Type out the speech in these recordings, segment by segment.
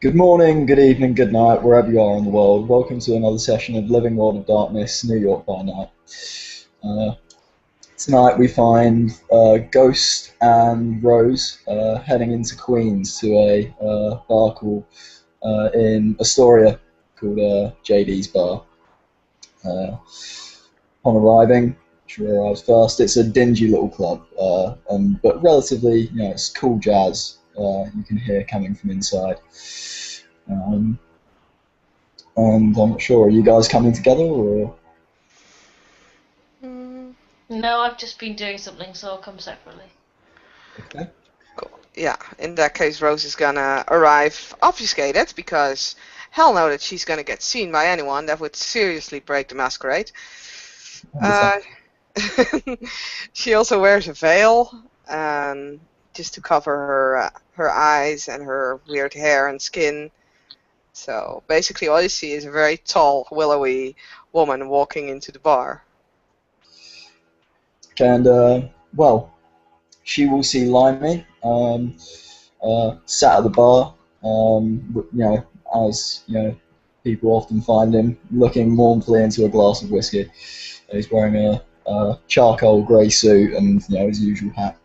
Good morning, good evening, good night, wherever you are in the world. Welcome to another session of Living World of Darkness, New York by Night. Uh, Tonight we find Ghost and Rose heading into Queens to a bar in Astoria called JD's Bar. Uh, upon arriving, she arrives first. It's a dingy little club, but relatively, it's cool jazz. You can hear coming from inside. Um, and I'm not sure. Are you guys coming together or? Mm, No, I've just been doing something, so I'll come separately. Okay. cool. Yeah, in that case, Rose is gonna arrive obfuscated because hell no that she's gonna get seen by anyone. That would seriously break the masquerade. Understand. Uh, she also wears a veil, just to cover her eyes and her weird hair and skin. So basically, all you see is a very tall, willowy woman walking into the bar. And well, she will see Limey sat at the bar. As people often find him looking mournfully into a glass of whiskey. He's wearing a charcoal grey suit and his usual hat,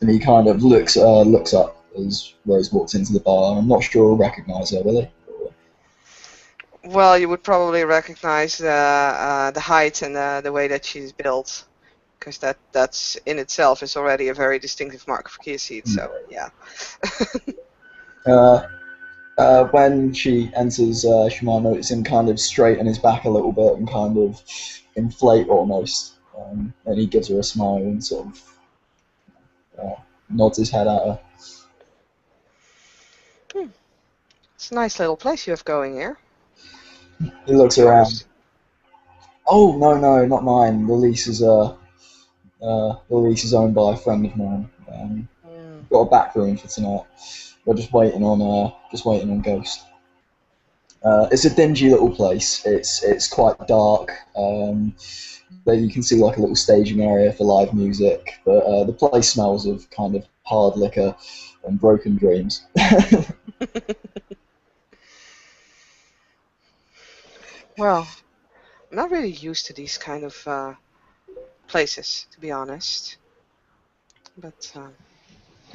and he kind of looks up as Rose walks into the bar. I'm not sure he'll recognise her, will he? Well, you would probably recognize the height and the way that she's built, because that's in itself is already a very distinctive mark for Keyseed. So yeah. Uh, when she enters, she might notice him kind of straighten his back a little bit and kind of inflate almost. And he gives her a smile and sort of nods his head at her. Hmm. It's a nice little place you have going here. He looks around. Yours? Oh no, no, not mine. The lease is owned by a friend of mine. Mm. Got a back room for tonight. We're just waiting on Ghost. It's a dingy little place. It's quite dark. There you can see like a little staging area for live music, but the place smells of kind of hard liquor and broken dreams. Well, I'm not really used to these kind of places, to be honest. But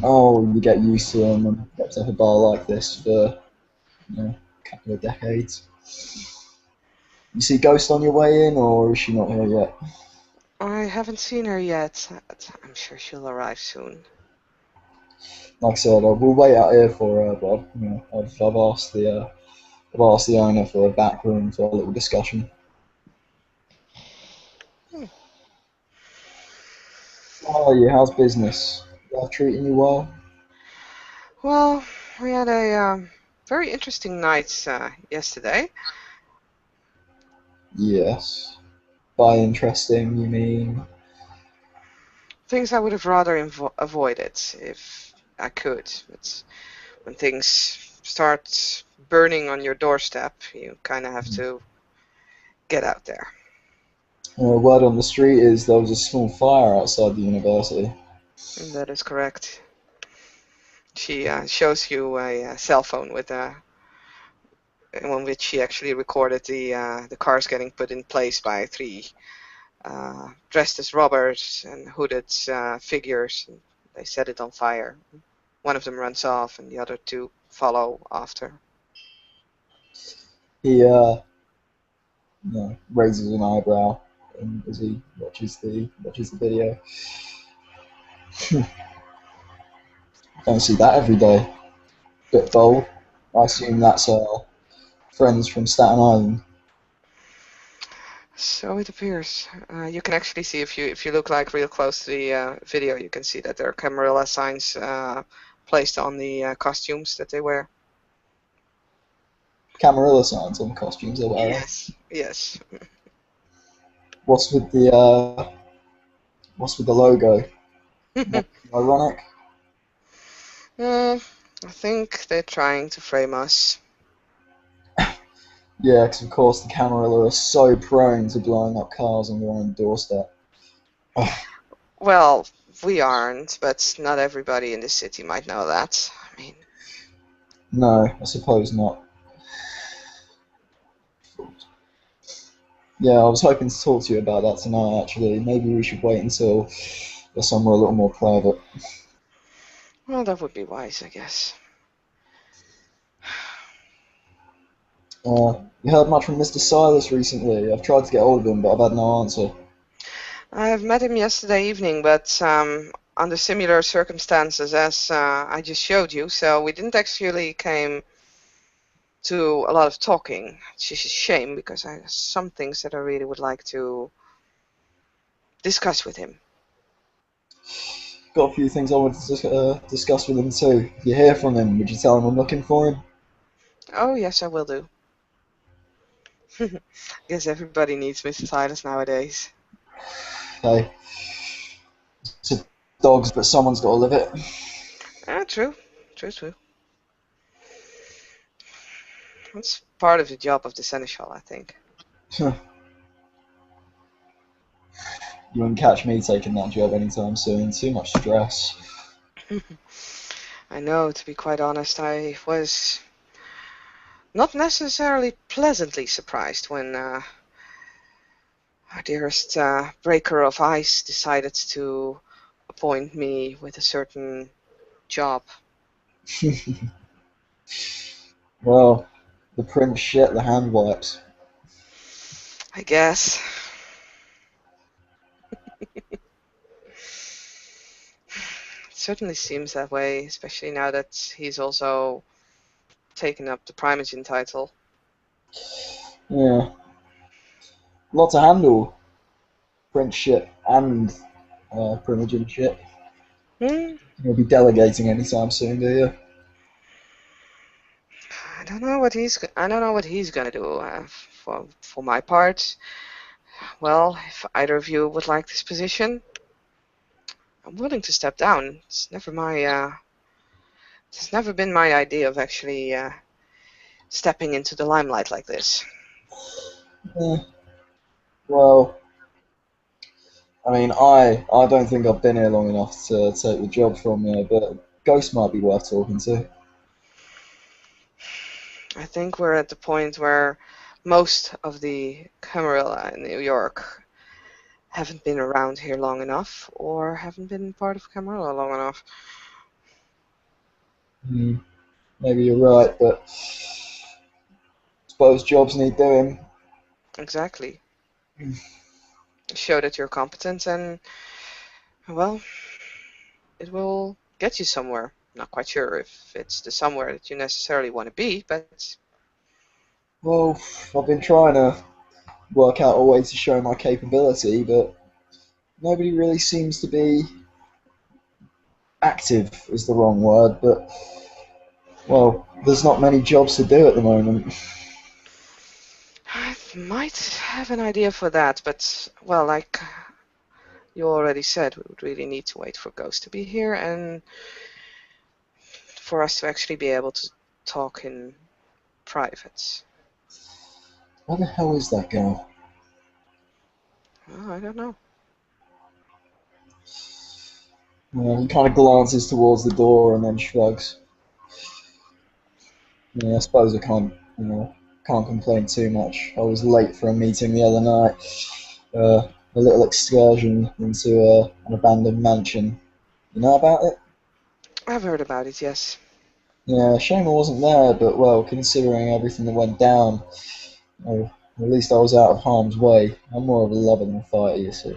Oh, you get used to them and kept up a bar like this for a couple of decades. You see Ghost on your way in, or is she not here yet? I haven't seen her yet. I'm sure she'll arrive soon. Like I said, we'll wait out here for her, but I've asked the owner for a back room for a little discussion. Hmm. How are you? How's business? Life treating you well? Well, we had a very interesting night yesterday. Yes. By interesting, you mean? Things I would have rather avoided if I could. But when things start burning on your doorstep, you kind of have to get out there. Word on the street is there was a small fire outside the university. And that is correct. She shows you a cell phone with on which she actually recorded the cars getting put in place by three dressed as robbers and hooded figures. And they set it on fire. One of them runs off, and the other two follow after. He raises an eyebrow as he watches the video. Don't see that every day. Bit bold. I assume that's friends from Staten Island. So it appears. You can actually see if you look like real close to the video, you can see that there are Camarilla signs placed on the costumes that they wear. Camarilla signs on the costumes they're wearing. Yes, yes. What's with the logo? Ironic. I think they're trying to frame us. Yeah, because of course the Camarilla are so prone to blowing up cars on their own doorstep. Well, we aren't, but not everybody in the city might know that. I mean, No, I suppose not. Yeah, I was hoping to talk to you about that tonight, actually. Maybe we should wait until we're somewhere a little more private. Well, that would be wise, I guess. You heard much from Mr. Silas recently? I've tried to get hold of him, but I've had no answer. I've met him yesterday evening, but under similar circumstances as I just showed you, so we didn't actually came to a lot of talking. It's just a shame because I have some things that I really would like to discuss with him. Got a few things I wanted to discuss with him too. If you hear from him, would you tell him I'm looking for him? Oh, yes, I will do. I guess everybody needs Mr. Silas nowadays. Hey, it's a dog's, but someone's got to live it. True. True. That's part of the job of the seneschal, I think. You wouldn't catch me taking that job anytime soon. Too much stress. I know, to be quite honest, I was not necessarily pleasantly surprised when our dearest breaker of ice decided to appoint me with a certain job. Well, the prince shit the hand wipes. I guess. It certainly seems that way, especially now that he's also taken up the Primogen title. Yeah. Lot to handle. Prince shit and Primogen shit. You'll be delegating anytime soon, do you? I don't know what he's gonna do. For my part, well, if either of you would like this position, I'm willing to step down. It's never been my idea of actually stepping into the limelight like this. Well, I mean, I don't think I've been here long enough to take the job from you, but Ghost might be worth talking to. I think we're at the point where most of the Camarilla in New York haven't been around here long enough, or haven't been part of Camarilla long enough. Maybe you're right, but I suppose jobs need doing. Exactly. Show that you're competent and, well, it will get you somewhere. Not quite sure if it's the somewhere that you necessarily want to be, but... Well, I've been trying to work out a way to show my capability, but nobody really seems to be active is the wrong word, but, well, there's not many jobs to do at the moment. I might have an idea for that, but, well, like you already said, we would really need to wait for Ghost to be here and for us to actually be able to talk in private. Where the hell is that girl? Well, I don't know. He kind of glances towards the door and then shrugs. Yeah, I suppose I can't complain too much. I was late for a meeting the other night. A little excursion into an abandoned mansion. You know about it? I've heard about it, yes. Yeah, shame I wasn't there, but well, considering everything that went down, well, at least I was out of harm's way. I'm more of a lover than a fighter, you see.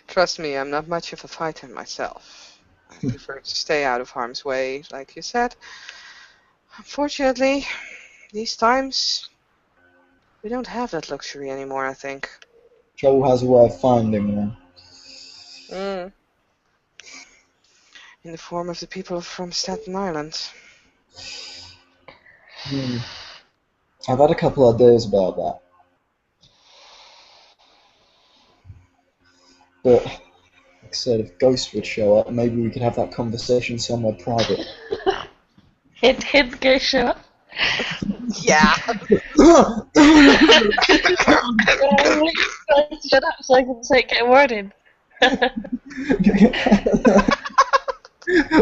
Trust me, I'm not much of a fighter myself. I prefer to stay out of harm's way, like you said. Unfortunately, these times, we don't have that luxury anymore, I think. Trouble has a way of finding them. In the form of the people from Staten Island. I've had a couple ideas about that. But, like I said, if Ghost would show up, maybe we could have that conversation somewhere private. Hit go show up. Yeah. Shut up so I can get a word in.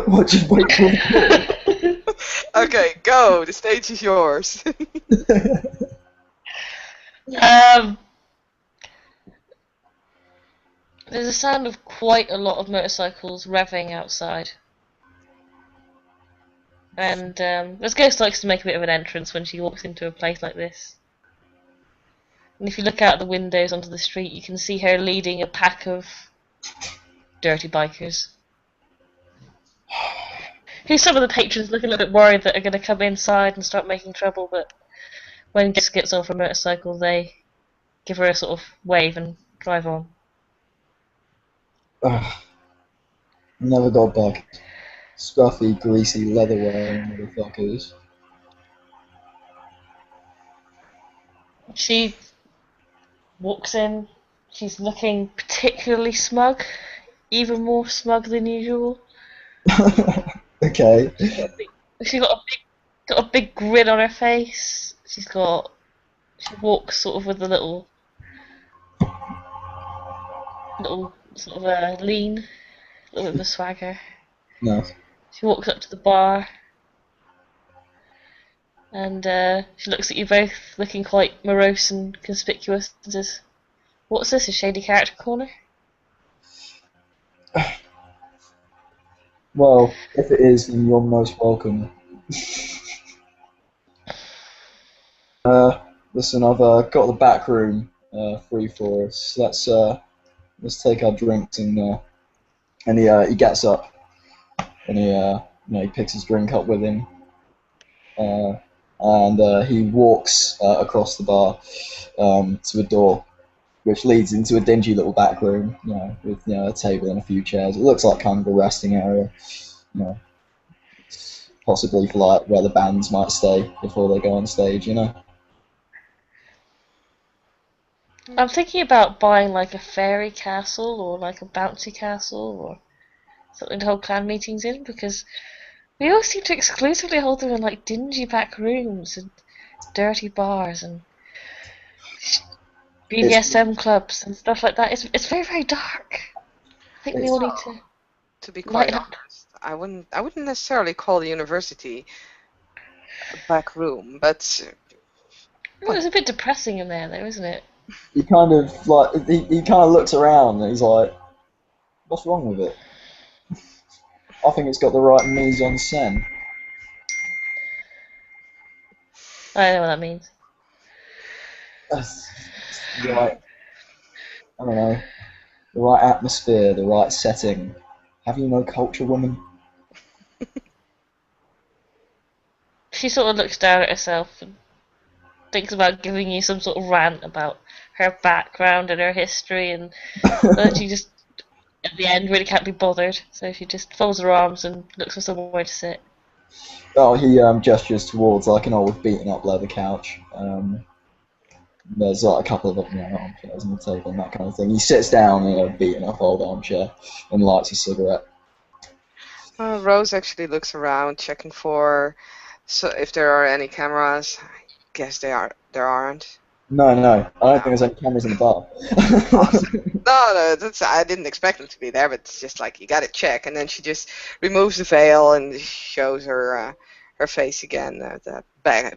What, just wait for him? Okay, go. The stage is yours. There's a sound of quite a lot of motorcycles revving outside. And this ghost likes to make a bit of an entrance when she walks into a place like this. And if you look out the windows onto the street, you can see her leading a pack of dirty bikers. Here's some of the patrons looking a little bit worried that are going to come inside and start making trouble, but when Ghost gets off her motorcycle, they give her a sort of wave and drive on. Never got back. Scruffy, greasy, leather-wearing motherfuckers. She walks in, she's looking particularly smug, even more smug than usual. Okay. She's got a big grin on her face. She walks sort of with a little sort of a lean, a little bit of a swagger. Nice. She walks up to the bar, and she looks at you both, looking quite morose and conspicuous, and says, "What's this, a shady character corner?" Well, if it is, then you're most welcome. Listen, I've got the back room free for us. Let's take our drinks and he gets up and he picks his drink up with him and he walks across the bar to a door which leads into a dingy little back room, with a table and a few chairs. It looks like kind of a resting area, possibly for like where the bands might stay before they go on stage, I'm thinking about buying like a fairy castle or like a bouncy castle or something to hold clan meetings in, because we all seem to exclusively hold them in like dingy back rooms and dirty bars and BDSM clubs and stuff like that. It's very, very dark. I think we all need To be quite lighten up. honest, I wouldn't necessarily call the university a back room, but Well, it's a bit depressing in there, though, isn't it? He kind of looks around and he's like, "What's wrong with it?" I think it's got the right mise en scène. I know what that means. Right, I don't know, the right atmosphere, the right setting. Have you no culture, woman? She sort of looks down at herself and thinks about giving you some sort of rant about her background and her history, and then she just, at the end, really can't be bothered, so she just folds her arms and looks for somewhere to sit. Oh, he gestures towards like an old beaten up leather couch. There's like a couple of armchairs on the table and that kind of thing. He sits down in a beaten up old armchair and lights a cigarette. Rose actually looks around, checking for if there are any cameras. I guess there aren't. No, I don't think there's any cameras in the bar. No, I didn't expect them to be there, but it's just like you gotta check. And then she just removes the veil and shows her face again. The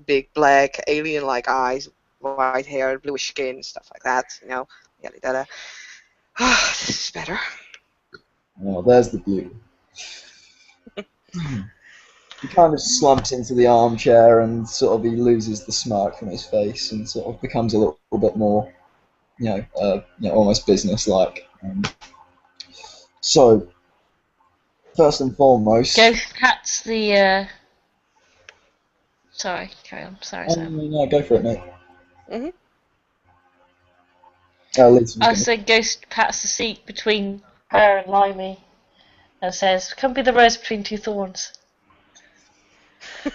big black alien-like eyes, white hair, bluish skin, stuff like that. Yada yada. This is better. Well, there's the beauty. He kind of slumps into the armchair and sort of he loses the smirk from his face and sort of becomes a little bit more, almost business-like. So, first and foremost... Ghost pats the, Sorry, carry on. Sorry, Sam. No, go for it, mate. Mm-hmm. I said Ghost pats the seat between her and Limey and says, "Come be the rose between two thorns." He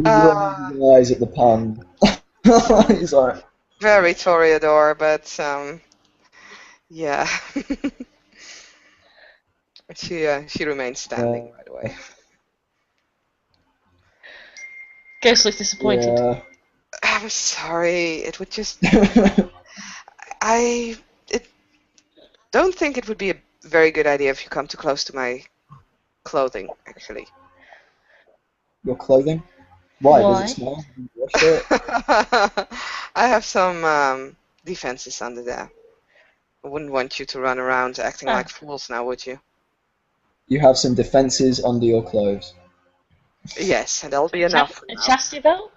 rolls his eyes at the pun. He's like... Very Toreador, but, yeah. She remains standing, by the way. Ghost looks disappointed. Yeah. I'm sorry, it would just... don't think it would be a very good idea if you come too close to my clothing, actually. your clothing? Why? Does it Why? smell? Have you washed it? I have some defenses under there. I wouldn't want you to run around acting Ah. like fools now, would you? You have some defences under your clothes. Yes, and that'll be enough for A now. chastity belt?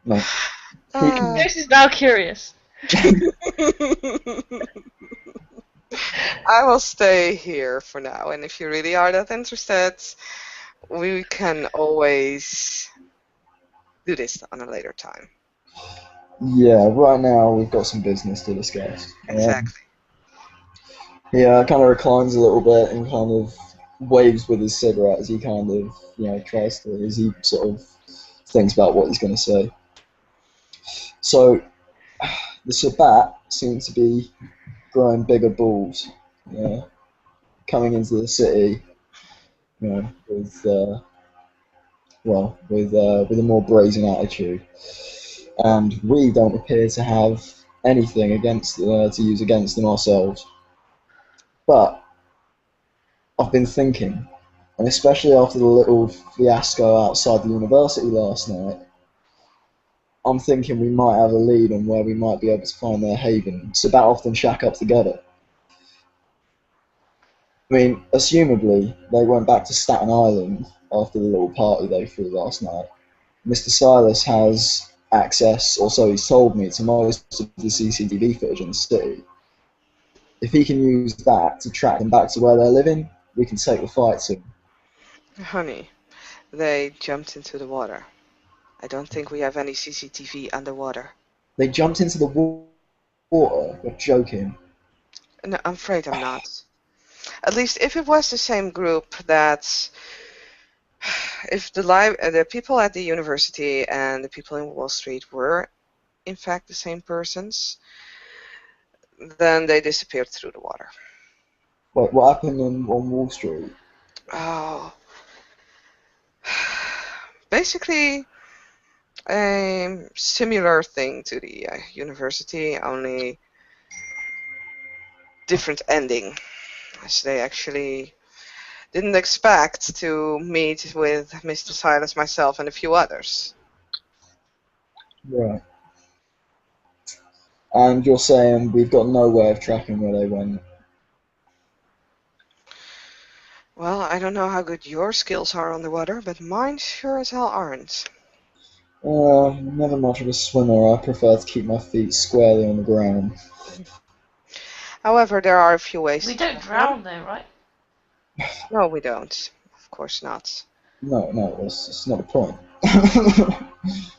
No. He can, Ah. Ghost is now curious. I will stay here for now, and if you really are that interested, we can always do this on a later time. yeah, right now we've got some business to discuss. Exactly. Yeah, kind of reclines a little bit and kind of waves with his cigarette as he kind of, tries to, as he sort of thinks about what he's going to say. So, the Sabat seems to be growing bigger balls, coming into the city, with, with a more brazen attitude. And we don't appear to have anything against to use against them ourselves. But I've been thinking, and especially after the little fiasco outside the university last night, I'm thinking we might have a lead on where we might be able to find their haven. Sabat often shack up together. I mean, assumably, they went back to Staten Island after the little party they threw last night. Mr. Silas has access, or so he's told me, to most of the CCTV footage in the city. If he can use that to track them back to where they're living, we can take the fight to them. Honey, they jumped into the water. I don't think we have any CCTV underwater. They jumped into the water. You're joking. No, I'm afraid I'm not. At least if it was the same group that... If the people at the university and the people in Wall Street were, in fact, the same persons, then they disappeared through the water. Wait, what happened on Wall Street? Oh. Basically, a similar thing to the university, only different ending. As they actually didn't expect to meet with Mr. Silas, myself, and a few others. Right. And you're saying we've got no way of tracking where they went? Well, I don't know how good your skills are on the water, but mine sure as hell aren't. Never much of a swimmer. I prefer to keep my feet squarely on the ground. However, there are a few ways We to don't track drown though, right? them. No, we don't. Of course not. No, that's not the point.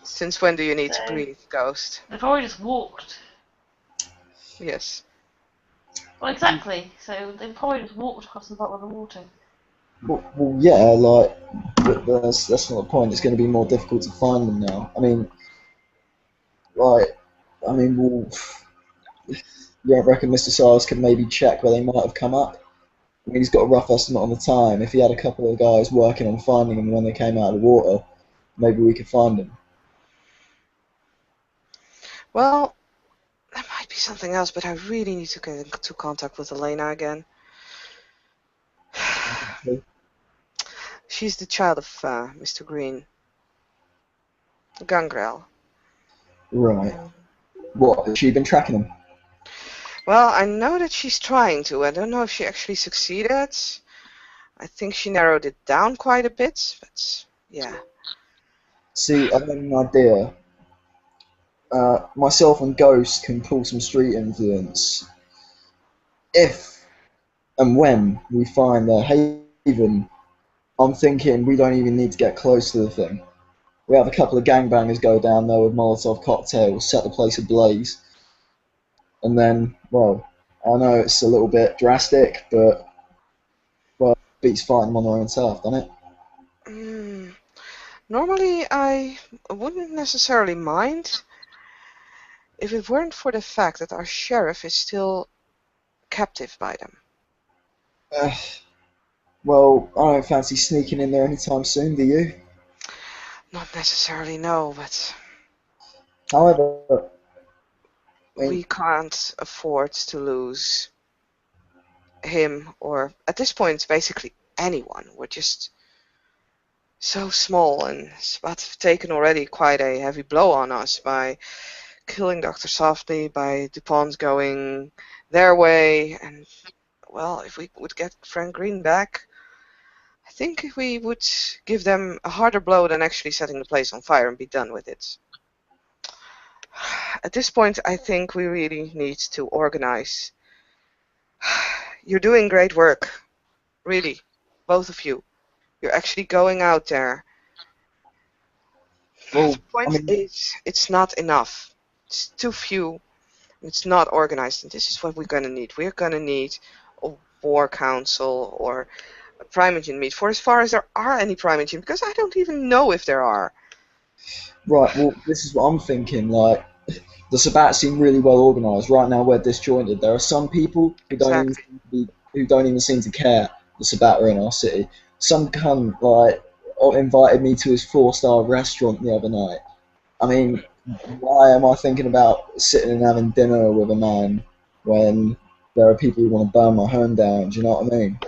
Since when do you need to So breathe, Ghost? they probably just walked. Yes. Well, exactly. So they probably just walked across the bottom of the water. Well, yeah, but that's not the point. It's going to be more difficult to find them now. I mean, you don't reckon Mr. Silas could maybe check where they might have come up? I mean, he's got a rough estimate on the time. If he had a couple of guys working on finding them when they came out of the water, maybe we could find them. Well, there might be something else, but I really need to get into contact with Elena again. She's the child of Mr. Green. Gangrel. Right. What, has she been tracking them? Well, I know that she's trying to. I don't know if she actually succeeded. I think she narrowed it down quite a bit, but yeah. See, I have an idea. Myself and Ghost can pull some street influence. If and when we find their haven, I'm thinking we don't even need to get close to the thing. We have a couple of gangbangers go down there with Molotov cocktails, set the place ablaze, and then, well, I know it's a little bit drastic, but, well, beats fighting them on their own turf, doesn't it? Normally, I wouldn't necessarily mind if it weren't for the fact that our sheriff is still captive by them. Well, I don't fancy sneaking in there anytime soon, do you? Not necessarily, no, but However, we can't afford to lose him, or at this point, basically anyone. We're just so small and is about to have taken already quite a heavy blow on us by killing Dr. Softly, by DuPont going their way, and well, if we would get Frank Green back, I think we would give them a harder blow than actually setting the place on fire and be done with it. At this point, I think we really need to organize. You're doing great work, really, both of you. You're actually going out there. Well, The point I mean, is, it's not enough. It's too few. It's not organized, and this is what we're going to need. We're going to need a war council or a Primogen meet, for as far as there are any Primogen, because I don't even know if there are. right. Well, this is what I'm thinking. Like, the Sabat seem really well organised. Right now, we're disjointed. There are some people who don't even Exactly. seem to be, who don't even seem to care the Sabat are in our city. Some cunt like invited me to his 4-star restaurant the other night. I mean, why am I thinking about sitting and having dinner with a man when there are people who want to burn my home down? Do you know what I mean?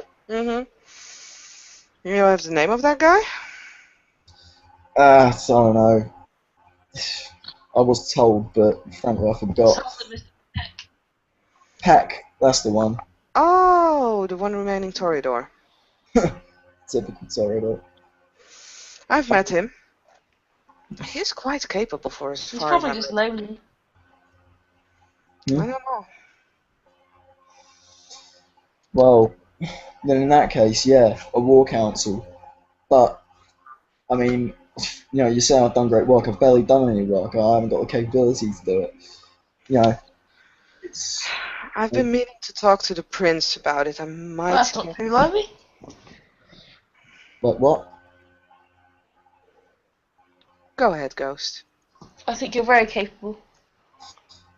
You have the name of that guy? I don't know. I was told, but frankly, I forgot. Peck, that's the one. Oh, the one remaining Toreador. Typical Toreador. I've met him. He's quite capable for as He's far as probably I just know. lonely. I don't know. Well, then in that case, yeah, a war council. But I mean, you say I've done great work. I've barely done any work. I haven't got the capability to do it. You know, it's I've been meaning to talk to the prince about it. I might Well, that's not get... too lonely. like what? Go ahead, Ghost. I think you're very capable.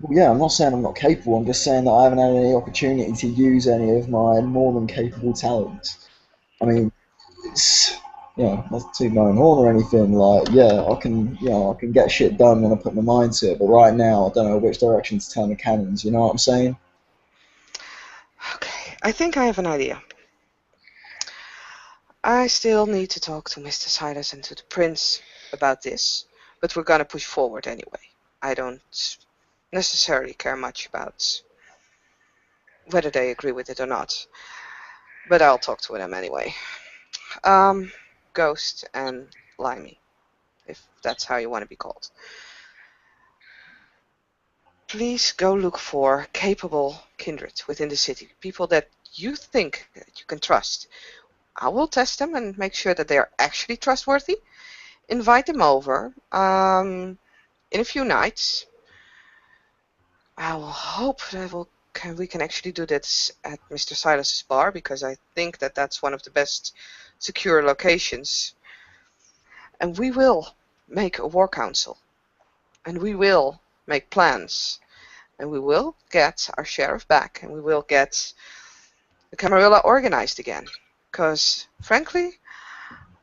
Well, yeah, I'm not saying I'm not capable. I'm just saying that I haven't had any opportunity to use any of my more than capable talents. I mean, it's not to my own horn or anything. Like, yeah, I can get shit done when I put my mind to it. But right now, I don't know which direction to turn the cannons. You know what I'm saying? Okay, I think I have an idea. I still need to talk to Mr. Silas and to the prince about this, but we're gonna push forward anyway. I don't necessarily care much about whether they agree with it or not, but I'll talk to them anyway. Ghost and Limey, if that's how you want to be called. Please go look for capable kindred within the city, people that you think that you can trust. I will test them and make sure that they are actually trustworthy. Invite them over in a few nights. I will hope that we can actually do this at Mr. Silas's bar, because I think that that's one of the best secure locations. And we will make a war council, and we will make plans, and we will get our sheriff back, and we will get the Camarilla organized again. Because, frankly,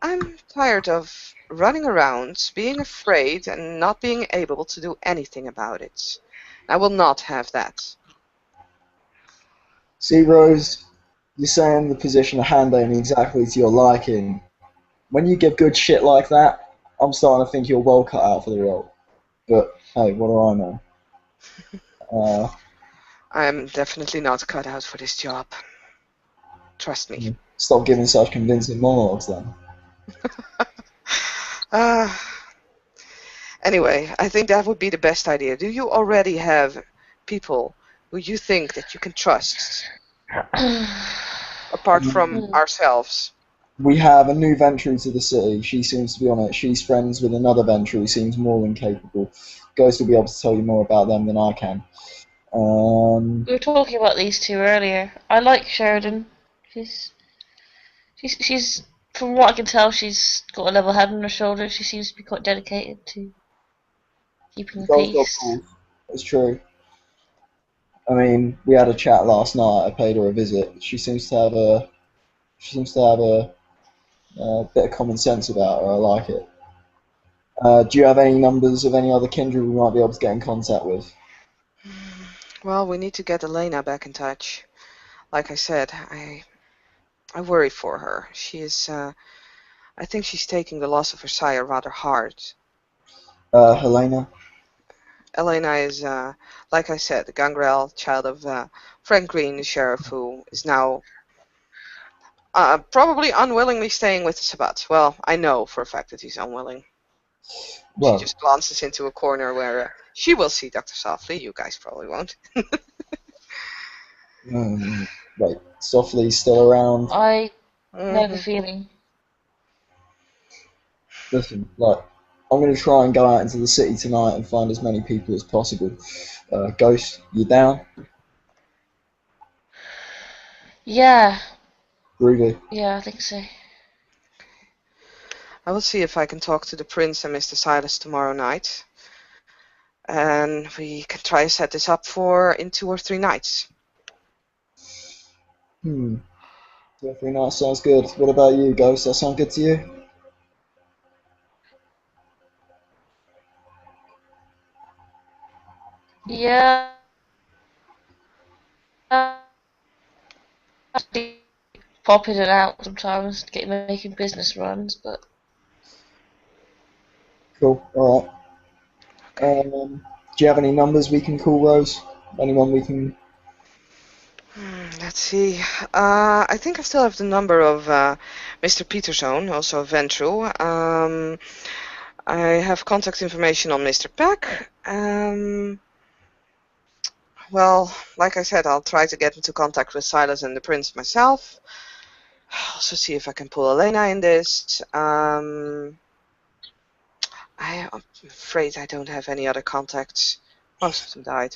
I'm tired of running around, being afraid, and not being able to do anything about it. I will not have that. See, Rose, you're saying the position of hand ain't exactly to your liking. When you give good shit like that, I'm starting to think you're well cut out for the role. But hey, what do I know? I am definitely not cut out for this job. Trust me. Stop giving such convincing monologues then. Anyway, I think that would be the best idea. Do you already have people who you think that you can trust, apart from ourselves? We have a new Ventry to the city. She seems to be on it. She's friends with another Ventry who seems more than capable. Ghost will be able to tell you more about them than I can. We were talking about these two earlier. I like Sheridan. She's from what I can tell, she's got a level head on her shoulders. She seems to be quite dedicated to keeping the Girl's got peace. balls. It's true. I mean, we had a chat last night. I paid her a visit. She seems to have a bit of common sense about her. I like it. Do you have any numbers of any other kindred we might be able to get in contact with? Well, we need to get Elena back in touch. Like I said, I worry for her. She is I think she's taking the loss of her sire rather hard. Helena? Elena is, like I said, the Gangrel, child of Frank Green, the sheriff, who is now probably unwillingly staying with the Sabbat. Well, I know for a fact that he's unwilling. Well, She just glances into a corner where she will see Dr. Softly. You guys probably won't. wait, Softly's still around? I know the Mhm. feeling. Listen, like, I'm going to try and go out into the city tonight and find as many people as possible. Ghost, you down? Yeah, Groovy. yeah, I think so. I will see if I can talk to the Prince and Mr. Silas tomorrow night. And we can try to set this up in 2 or 3 nights. 2 or 3 nights sounds good. What about you, Ghost? That sound good to you? Yeah, pop in and out sometimes, making business runs, but Cool, alright. Okay. Do you have any numbers we can call, Rose? Anyone we can... Let's see. I think I still have the number of Mr. Peterson, also a Ventru. I have contact information on Mr. Peck. Well, like I said, I'll try to get into contact with Silas and the Prince myself. I'll also see if I can pull Elena in this. I'm afraid I don't have any other contacts. Most of them died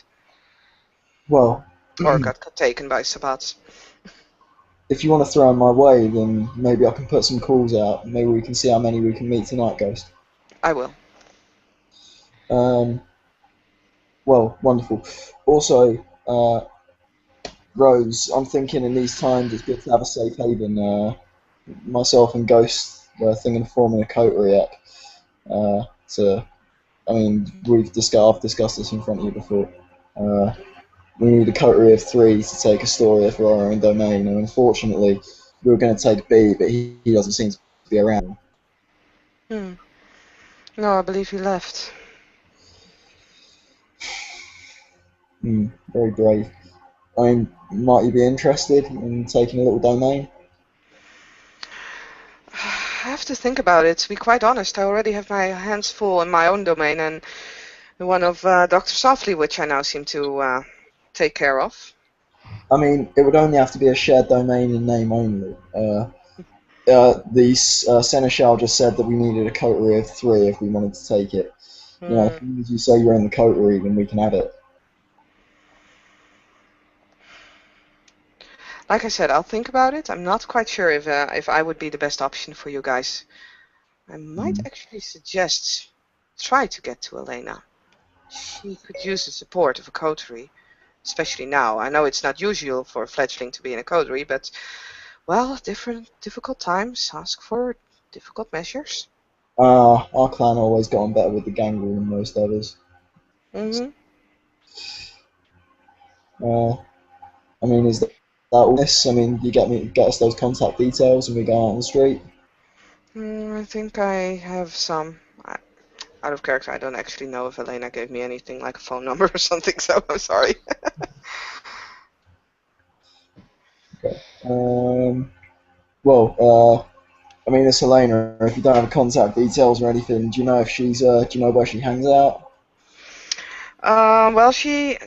Well, or got taken by Sabbat. if you want to throw 'em my way, then maybe I can put some calls out. Maybe we can see how many we can meet tonight, Ghost. I will. Well, wonderful. Also, Rose, I'm thinking in these times it's good to have a safe haven. Myself and Ghost were thinking of forming a coterie up. I mean, I've discussed this in front of you before. We need a coterie of 3 to take Astoria for our own domain, and unfortunately, we were going to take B, but he doesn't seem to be around. No, I believe he left. Very brave. I mean, might you be interested in taking a little domain? I have to think about it. To be quite honest, I already have my hands full in my own domain and one of Dr. Softly, which I now seem to take care of. I mean, it would only have to be a shared domain in name only. The Seneschal just said that we needed a coterie of 3 if we wanted to take it. You know, as soon as you say you're in the coterie, then we can have it. Like I said, I'll think about it. I'm not quite sure if I would be the best option for you guys. I might actually suggest try to get to Elena. She could use the support of a coterie, especially now. I know it's not usual for a fledgling to be in a coterie, but, well, difficult times ask for difficult measures. Our clan always got on better with the gangrel than most others. I mean, is that all this? I mean, you get us those contact details and we go out on the street? I think I have some. Out of character, I don't actually know if Elena gave me anything like a phone number or something, so I'm sorry. Okay. I mean, it's Helena. If you don't have contact details or anything, do you know if do you know where she hangs out? Well, she's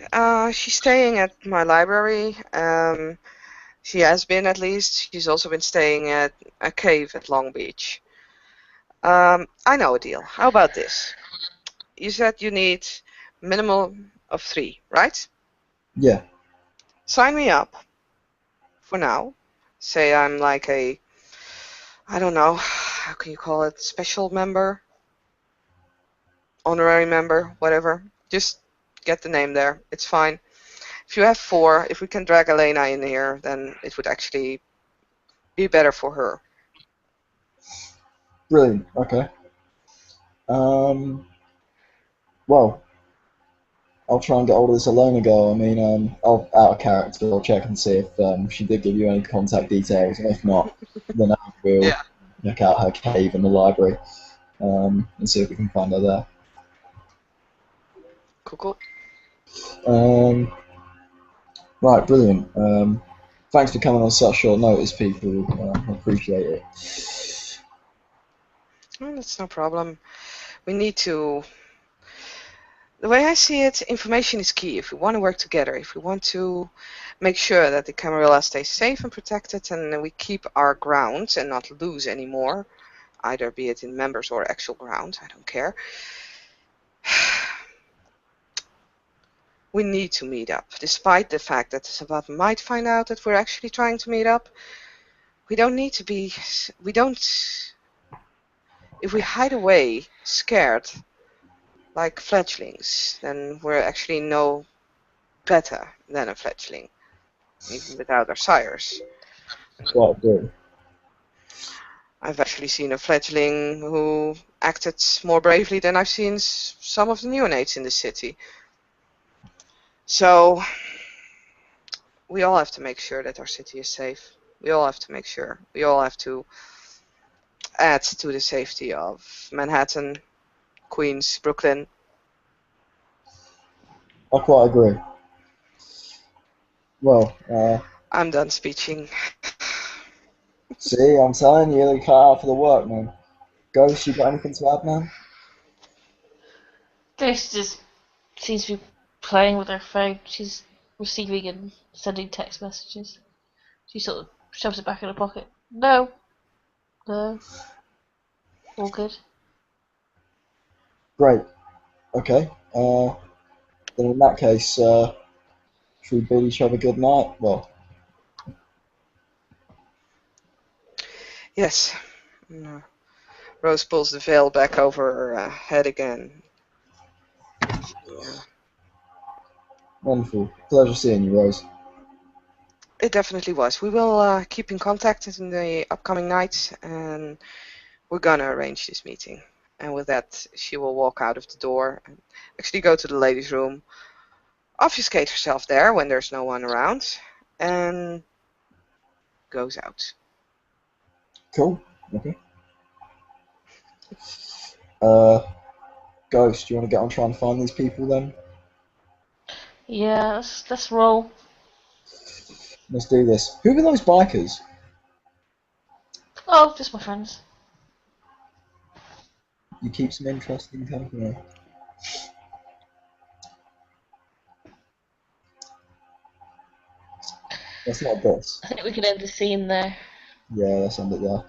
staying at my library. She has been, at least. She's also been staying at a cave at Long Beach. I know a deal. How about this? You said you need minimum of 3, right? Yeah. Sign me up for now. Say I'm like I don't know, how can you call it? Special member? Honorary member? Whatever. Just get the name there. It's fine. If you have 4, if we can drag Elena in here, then it would actually be better for her. Brilliant. Okay. Well, I'll try and get hold of this Elena girl. I mean, I'll out of character. I'll check and see if she did give you any contact details, and if not, then I will. Yeah. check out her cave in the library, and see if we can find her there. Cool. Um, right, brilliant. Thanks for coming on such short notice, people. I appreciate it. Well, that's no problem. We need to. The way I see it, information is key. If we want to work together, if we want to make sure that the Camarilla stays safe and protected, and we keep our ground and not lose anymore, either be it in members or actual ground, I don't care. We need to meet up, despite the fact that Sabat might find out that we're actually trying to meet up. We don't need to be. We don't. If we hide away, scared, like fledglings, then we're actually no better than a fledgling, even without our sires. Quite agree. I've actually seen a fledgling who acted more bravely than I've seen some of the neonates in the city. So we all have to make sure that our city is safe. We all have to make sure. We all have to add to the safety of Manhattan, Queens, Brooklyn. I quite agree. Well, I'm done speeching. see, I'm telling you, you cut out for the work, man. Ghost, you got anything to add, man? Ghost just seems to be playing with her phone. She's receiving and sending text messages. She sort of shoves it back in her pocket. No. No. All good. Great. Okay. Then in that case, should we bid each other good night? Well, Yes. No. Rose pulls the veil back over her head again. Yeah. wonderful. Pleasure seeing you, Rose. It definitely was. We will keep in contact in the upcoming nights, and we're gonna arrange this meeting. And with that, she will walk out of the door and actually go to the ladies' room, obfuscate herself there when there's no one around, and goes out. Cool. Okay. Uh, Ghost, do you want to get on trying to find these people then? Yeah, let's roll. Let's do this. Who are those bikers? Oh, just my friends. You keep some interesting company. That's not this. I think we can end the scene there. Yeah, that's under there.